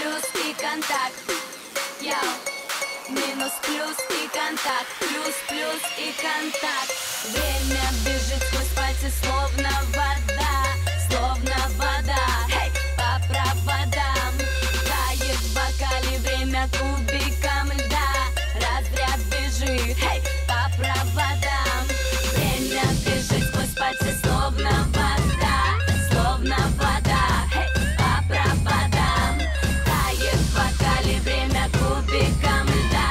плюс и контакт. Йоу. Минус, плюс и контакт. Плюс, плюс и контакт. Время бежит сквозь пальцы, словно вода. Словно вода. Hey! По проводам. Тает в бокале время кубиком льда. Разряд бежит. Hey! По проводам. Время бежит сквозь пальцы, словно вода. Словно вода. Hey! По проводам. Тает в бокале время кубиком льда.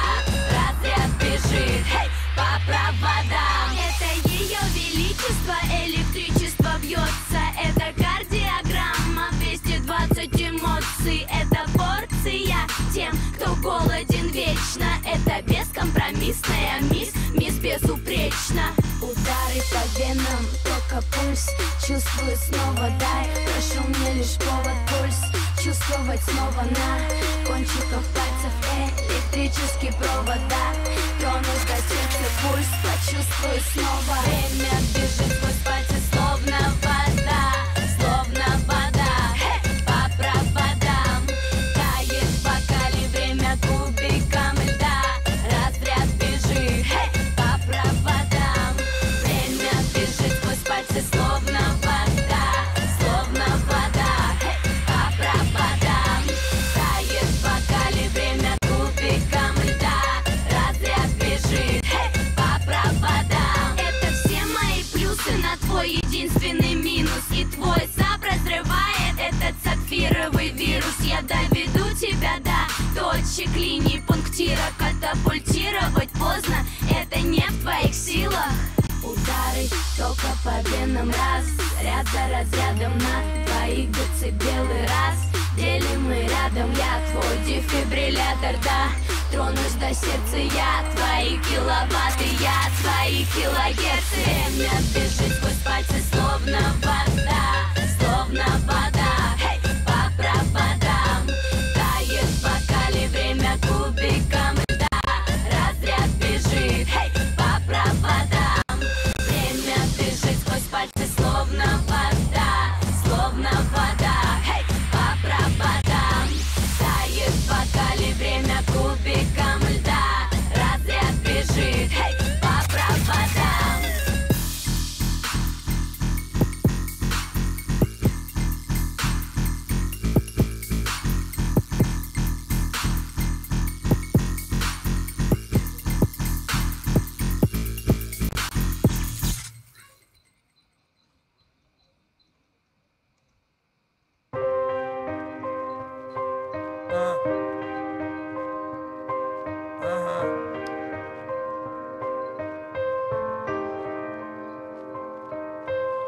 Разряд бежит. Hey! По проводам. Это ее величество, электричество бьется. Это кардиограмма, 220 эмоций. Это порция тем, кто голоден вечно. Это бескомпромиссная мисс безупречно. Удары по венам, только пульс. Чувствую снова, дай. Прошу мне лишь повод, пульс. Чувствовать снова на кончиках пальцев электрические провода. Тронусь до сердца, пульс, почувствую снова. Время бежит сквозь пальцы, словно вода. Словно вода. Hey! По проводам. Тает в бокале время кубиком льда. Разряд бежит. Hey! По проводам. Время бежит сквозь пальцы, словно вода. Словно вода. Hey! По проводам. Тает в бокале время кубиком льда. Разряд бежит. Hey! По проводам. Это все мои плюсы на твой единственный минус. И твой сап разрывает этот сапфировый вирус. Я доведу тебя до точек линий пунктира. Катапультировать поздно, это не в твоих силах. Удары только по венам, раз, ряд за разрядом на твоих децибелы, раз. Делим мы рядом, я твой дефибриллятор, да. Тронусь до сердца, я твои киловатты, я твои килогерцы. Время бежит сквозь пальцы, словно вода. Словно вода. Hey! По проводам. Тает в бокале время кубиком льда. Разряд бежит. Hey! По проводам. Время бежит сквозь пальцы, словно вода. Словно вода. Hey! По проводам. Тает в бокале время кубиком льда. Разряд бежит. Hey! По проводам.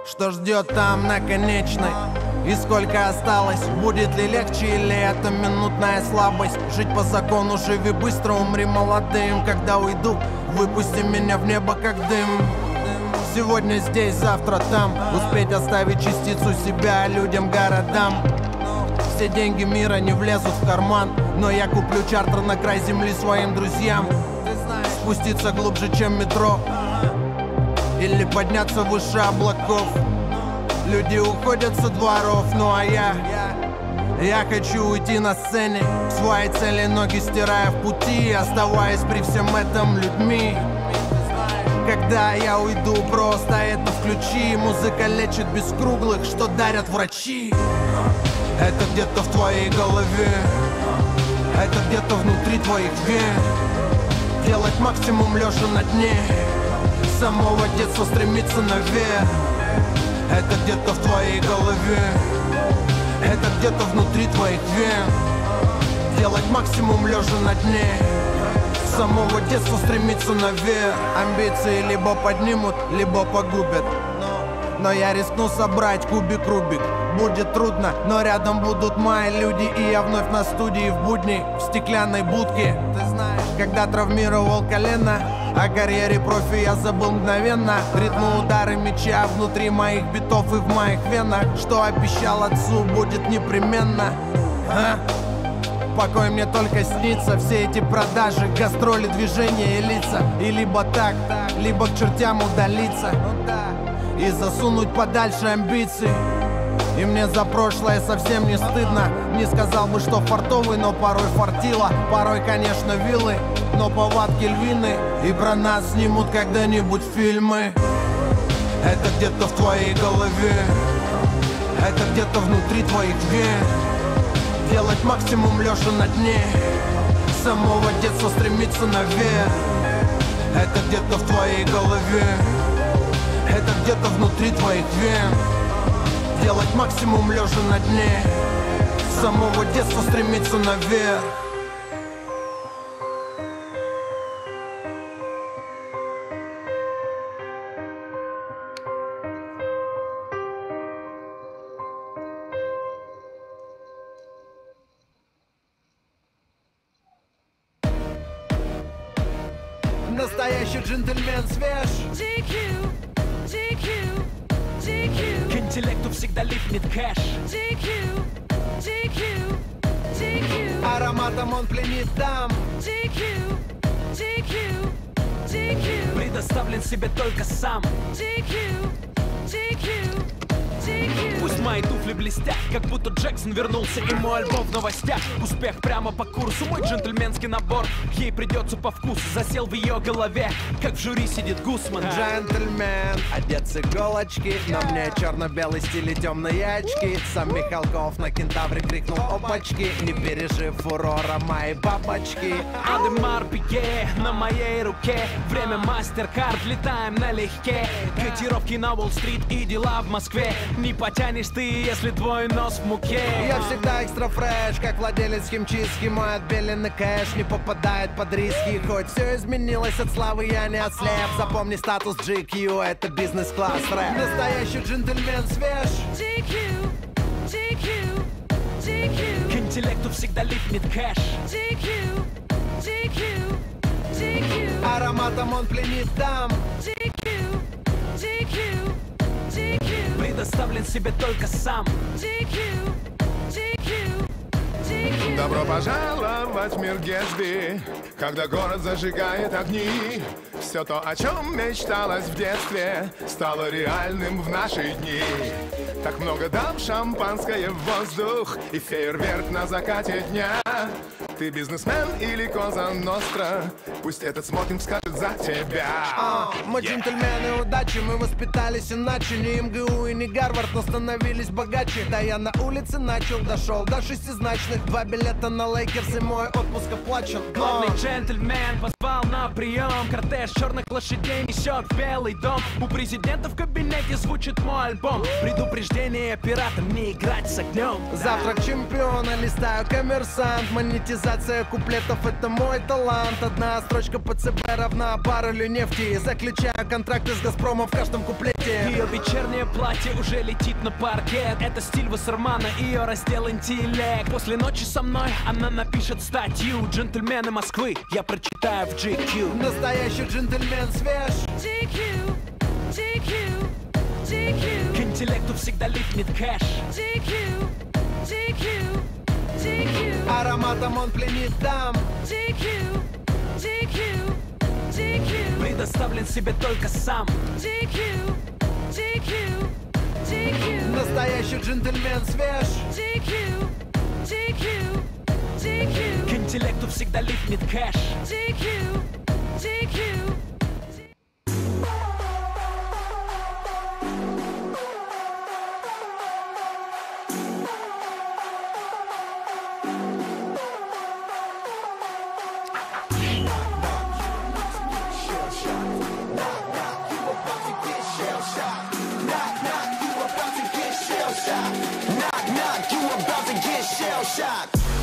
Что ждет там на конечной? И сколько осталось? Будет ли легче или это минутная слабость? Жить по закону, живи быстро, умри молодым. Когда уйду, выпусти меня в небо как дым. Сегодня здесь, завтра там. Успеть оставить частицу себя людям, городам. Все деньги мира не влезут в карман, но я куплю чартер на край земли своим друзьям. Спуститься глубже, чем метро, или подняться выше облаков. Люди уходят со дворов, ну а я хочу уйти на сцене к своей цели, ноги стирая в пути, оставаясь при всем этом людьми. Когда я уйду, просто это включи. Музыка лечит без круглых, что дарят врачи. Это где-то в твоей голове, это где-то внутри твоих вен. Делать максимум лежа на дне, с самого детства стремиться наверх. Это где-то в твоей голове, это где-то внутри твоих вен. Делать максимум лежа на дне, с самого детства стремиться наверх. Амбиции либо поднимут, либо погубят, но я рискну собрать кубик Рубик. Будет трудно, но рядом будут мои люди. И я вновь на студии в будни, в стеклянной будке. Ты знаешь, когда травмировал колено, о карьере профи я забыл мгновенно. Ритмы удары мяча внутри моих битов и в моих венах. Что обещал отцу, будет непременно. Покой мне только снится. Все эти продажи, гастроли, движения и лица. И либо так, либо к чертям удалиться и засунуть подальше амбиции. И мне за прошлое совсем не стыдно. Не сказал бы, что фартовый, но порой фартило. Порой, конечно, виллы, но повадки львины. И про нас снимут когда-нибудь фильмы. Это где-то в твоей голове, это где-то внутри твоих вен. Делать максимум лежа на дне, с самого детства стремиться наверх. Это где-то в твоей голове, это где-то внутри твоих вен. Делать максимум лежа на дне, с самого детства стремиться наверх. Настоящий джентльмен свеж. GQ, GQ, GQ. К интеллекту всегда липнет кэш. GQ, GQ, GQ. Ароматом он пленит дам. GQ, GQ, GQ. Предоставлен себе только сам. GQ, GQ, GQ. Пусть мои туфли блестят, как будто Джексон вернулся, и мой альбом в новостях. Успех прямо по курсу, мой джентльменский набор ей придется по вкусу. Засел в ее голове, как в жюри сидит Гусман. Джентльмен, одет с иголочки, на мне черно-белый стиль и темные очки. Сам Михалков на кентавре крикнул опачки, не пережив фурора моей бабочки. Адемар Пике на моей руке, время мастер-карт, летаем налегке. Котировки на Уолл-стрит и дела в Москве. Не потянешь ты, если твой нос в муке. Я всегда экстра фреш, как владелец химчистки. Мой отбеленный кэш не попадает под риски. Хоть все изменилось от славы, я не отслеп. Запомни статус GQ, это бизнес-класс рэп. Настоящий джентльмен свеж. GQ, GQ, GQ. К интеллекту всегда липнет кэш. GQ, GQ, GQ. Ароматом он пленит дам. GQ, GQ, GQ. Предоставлен себе только сам. GQ, GQ, GQ. Добро пожаловать в мир Гэсби, когда город зажигает огни. Все то, о чем мечталось в детстве, стало реальным в наши дни. Так много дам, шампанское в воздух и фейерверк на закате дня. Ты бизнесмен или Коза Ностра, пусть этот смокинг скажет за тебя. Мы джентльмены удачи, мы воспитались иначе. Не МГУ и не Гарвард, но становились богаче. Да я на улице начал, дошел до шестизначных. 2 билета на Лейкерс и мой отпуск оплачен. Главный джентльмен позвал на прием. Кортеж черных лошадей несет в Белый дом. У президента в кабинете звучит мой альбом. Предупреждение оператор, не играть с огнем. Завтрак чемпиона, листаю коммерсант. Монетизация куплетов — это мой талант. Одна строчка по ЦБ равна баррелю нефти. Заключаю контракты с Газпромом в каждом куплете. Ее вечернее платье уже летит на паркет. Это стиль Вассермана, ее раздел интеллект. После ночи со мной она напишет статью. Джентльмены Москвы я прочитаю в GQ. Настоящий джентльмен свеж. GQ, GQ, GQ. К интеллекту всегда липнет кэш. GQ, GQ, GQ. Ароматом он пленит дам. GQ, GQ, GQ. Предоставлен себе только сам. GQ, GQ, GQ. Настоящий джентльмен свеж. GQ, GQ, GQ. К интеллекту всегда липнет кэш. GQ, GQ.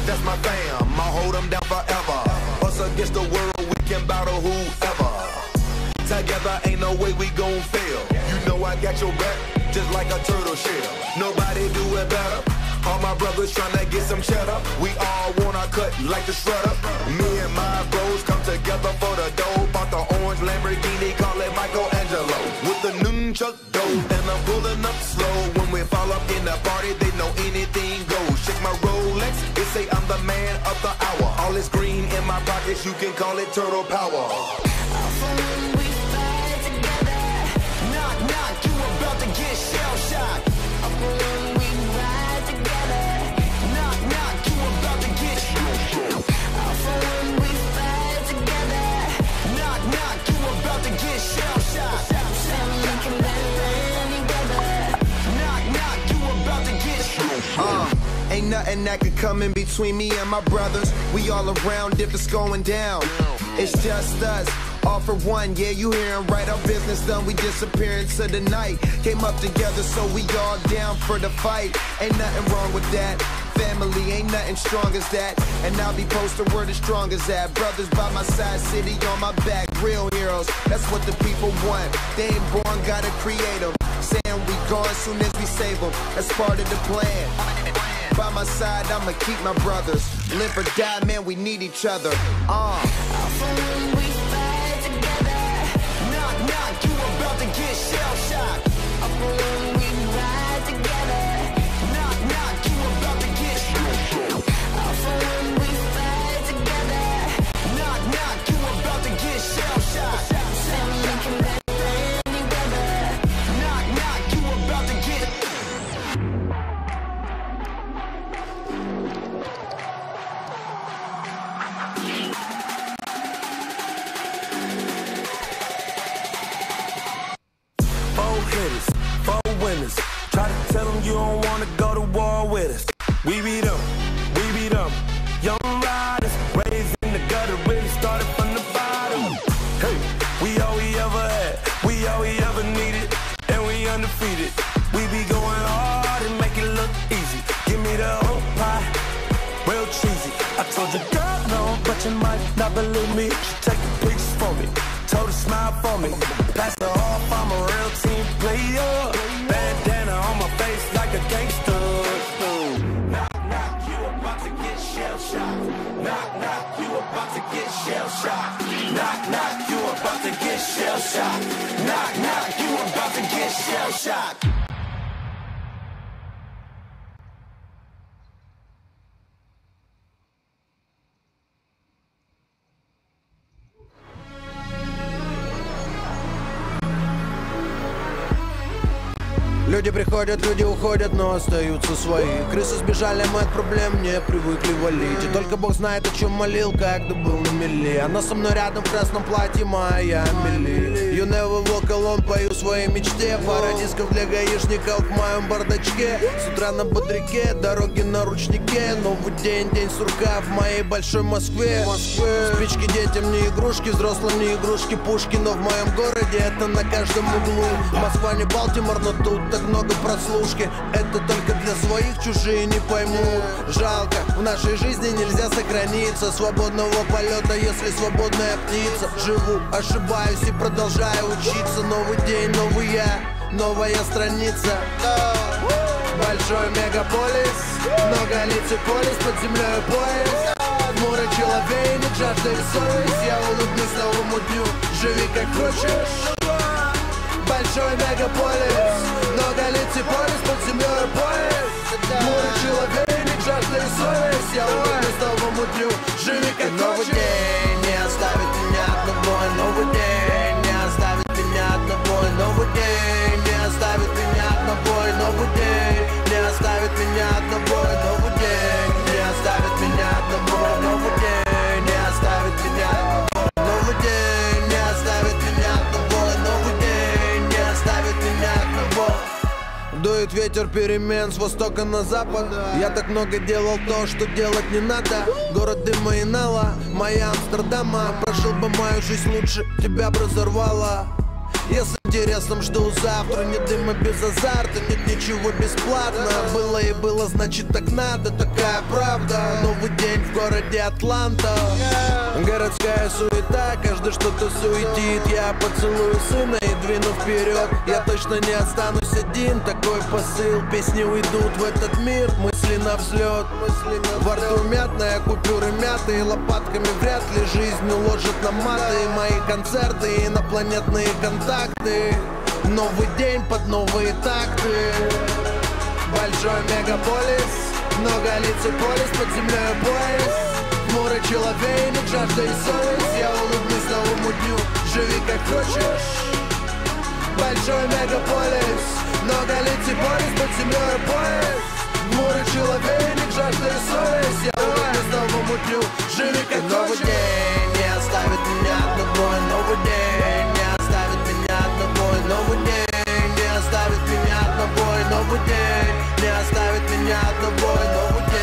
That's my fam, I'll hold them down forever. Us against the world, we can battle whoever. Together ain't no way we gon' fail. You know I got your back, just like a turtle shell. Nobody do it better. All my brothers tryna get some cheddar. We all wanna cut like the shredder. Me and my bros come together for the dough. Bought the orange Lamborghini, call it Michelangelo. With the nunchuck dough, and I'm pulling up slow. When we fall up in the party, they know anything goes. Check my Rolex, they say I'm the man of the hour. All this green in my pockets, you can call it turtle power. When we fight together, Knock, knock, you about to get shell shocked. when we Ain't nothing that could come in between me and my brothers. We all around if it's going down. It's just us, all for one. Yeah, you hearin' right, our business done. We disappear into the night. Came up together, so we all down for the fight. Ain't nothing wrong with that. Family ain't nothing strong as that. And I'll be posted where the strong as that. Brothers by my side, city on my back. Real heroes, that's what the people want. They ain't born, gotta create them. Saying we gone soon as we save them. That's part of the plan. By my side, I'ma keep my brothers. Live or die, man, we need each other. When we fight together, Knock, knock, you about to get shell-shocked. when we ride together, Knock, knock, you about to get shell-shocked. when we fight together, Knock, knock, you about to get shell-shocked. we can make any weather. Knock, knock, you about to get. Four hitters, four winners. Try to tell them you don't wanna go to war with us. We beat them, we beat them. Young riders, raised in the gutter, really started from the bottom. Hey, we all we ever had, we all we ever needed, and we undefeated. We be going hard and make it look easy. Give me the whole pie, real cheesy. I told you, girl, no, but you might not believe me. She taking pictures for me, told her smile for me. Pass her off, I'm a real team player. Bandana on my face like a gangster. Knock, knock, you about to get shell-shocked. Knock, knock, you about to get shell-shocked. Knock, knock, you about to get shell-shocked. Knock, knock, you about to get shell-shocked. Люди приходят, люди уходят, но остаются свои. Крысы сбежали, мы от проблем не привыкли валить. И только Бог знает, о чем молил, когда был на мели. Она со мной рядом в красном платье, моя Мели. You never walk alone, пою своей мечте. Пара дисков для гаишников в моем бардачке. С утра на бодряке, дороги на ручнике. Новый день, день сурка в моей большой Москве. Спички детям не игрушки, взрослым не игрушки, пушки. Но в моем городе это на каждом углу. Москва не Балтимор, но тут так много прослушки. Это только для своих, чужие не поймут. Жалко, в нашей жизни нельзя сохраниться. Свободного полета, если свободная птица. Живу, ошибаюсь и продолжаю учиться. Новый день, новый я, новая страница. Большой мегаполис, много лиц и полис, под землей поезд. Хмурый человек, жажда и совесть. Я улыбнусь новому дню, живи как хочешь. Большой мегаполис, много лиц и полис, под землей поезд. Хмурый человек, жажда и совесть. Я улыбнусь новому дню, живи как хочешь. Новый день не оставит меня одного. Новый день не оставит меня одного. Новый день не оставит меня одного. Новый день не оставит меня одного. Новый день не оставит меня одного. Новый день не оставит меня одного. Новый день не оставит меня одного. Новый день не оставит меня одного. Дует ветер перемен с востока на запад. Я так много делал то, что делать не надо. Город дыма и нала, моя Амстердама. Прожил бы мою жизнь лучше, тебя бы разорвало. Я с интересом жду завтра. Нет дыма без азарта, нет ничего бесплатно. Было и было, значит так надо, такая правда. Новый день в городе Атланта. Городская суета, каждый что-то суетит. Я поцелую сына и двину вперед. Я точно не останусь один, такой посыл. Песни уйдут в этот мир, мысли на взлет. Во рту мятная, купюры мятые. Лопатками вряд ли жизнь уложит на маты. Мои концерты, инопланетные контакты. Новый день под новые такты. Большой мегаполис, много лиц и полис, под землей поезд. Хмурый человек, жажда и совесть. Я улыбнусь новому дню, живи как хочешь. Большой мегаполис, много лиц и полис, под землей поезд. Хмурый человек, жажда и совесть. Я улыбнусь новому дню, живи как хочешь. Новый день не оставит меня одного. Новый день не оставит меня одного. Новый день не оставит меня одного. Новый день не оставит меня одного. Новый день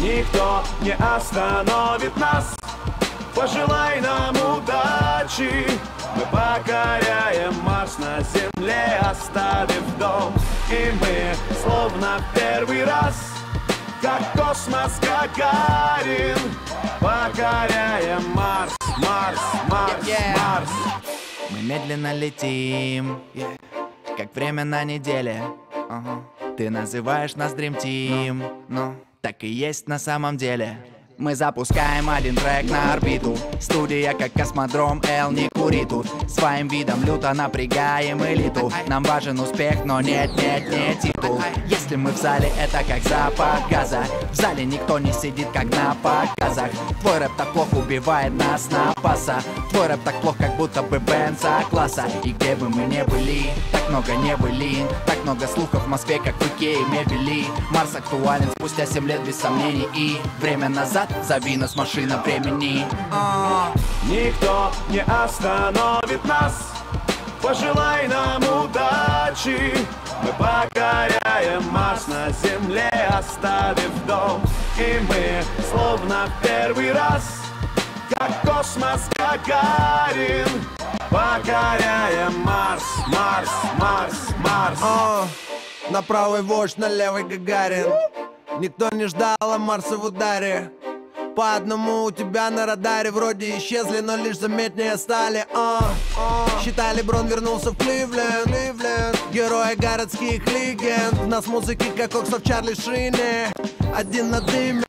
Никто не остановит нас. Пожелай нам удачи. Мы покоряем Марс на Земле, оставив дом. И мы словно в первый раз, как космос Гагарин, покоряем Марс, Марс, Марс, Марс. Мы медленно летим, как время на неделе. Ты называешь нас Dream Team, но так и есть на самом деле. Мы запускаем один трек на орбиту. Студия как космодром, Эл не кури тут. Своим видом люто напрягаем элиту. Нам важен успех, но нет титул. Если мы в зале, это как запах газа. В зале никто не сидит, как на показах. Твой рэп так плохо убивает нас на паса. Твой рэп так плохо, как будто бы бенза-класса. И где бы мы не были, так много не были. Так много слухов в Москве, как в Икее мебели. Марс актуален спустя 7 лет без сомнений. И время назад зови нас машина времени. Никто не остановит нас. Пожелай нам удачи. Мы покоряем Марс на Земле, оставив дом. И мы словно в первый раз, как космос Гагарин, покоряем Марс, Марс, Марс, Марс. На правый вождь, на левый Гагарин. Никто не ждал Марса в ударе. По одному у тебя на радаре вроде исчезли, но лишь заметнее стали. Считай, Леброн вернулся в Кливленд. Герои городских легенд. У нас музыки, как Оксфорд Чарли Шине. Один на дыме,